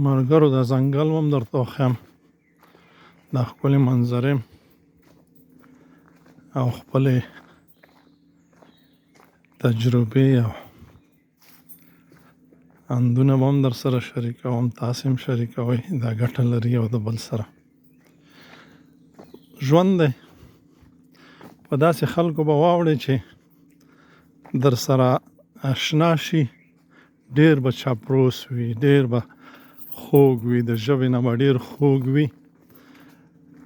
ملګرو د ځنګل هم درته وښیم، دا ښکلې منظرې او خپلې تجربې او اندونه به هم در سره شریکوم، تاسې هم شریکوئ، دا ګټه لري یو د بل سره. ژوند دی، په داسې خلکو به واوړئ چې در سره اشنا شي، ډېر به چاپلوس وي، ډېر به خوږ وي، د ژبې نه به ډېر خوږ وي.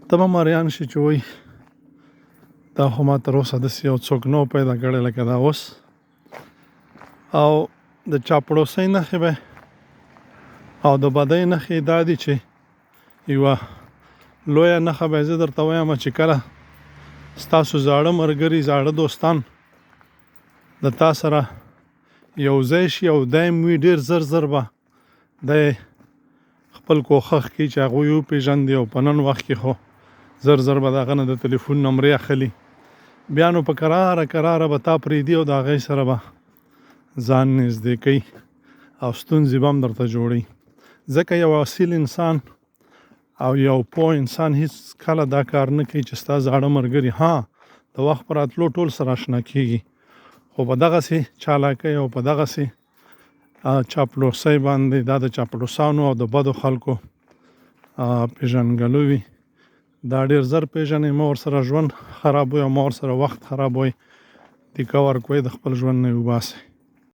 ته به مریان شي چې وایي دا خو ما تر اوسه داسې یو څوک نه و پیدا کړی لکه دا اوس. او د چاپلوسۍ نښې به او د بدۍ نښې دا دي چې یوه لویه نښه به زه درته وایم چې کله ستاسو زاړه ملګري، زاړه دوستان د تا سره یو ځای شي او دایم وي، ډېر زر زر به دی خپل کوښښ کوي چې هغوی وپېژندي او په نن وخت کې خو زر زر به د هغه نه د تلیفون نمرې اخلي، بیا نو په کراره به تا پرېږدي او د هغې سره به ځان نږدې کوي او ستونزې به هم درته جوړوي. ځکه یو اصیل انسان او یو پوه انسان هیڅ کله دا کار نه کوي چې ستا زاړه ملګري د وخت په راتلو ټول سره اشنا کېږي، خو په دغسې چالاکۍ او په دغسې چاپلوسۍ باندې دا د چاپلوسانو او د بدو خلکو پېژنګلو وي. دا ډېر زر پېژنئ، مه ورسره ژوند خرابوئ او مه ورسره وخت خرابوئ، تیکه ورکوئ، د خپل ژوند نه یې وباسئ.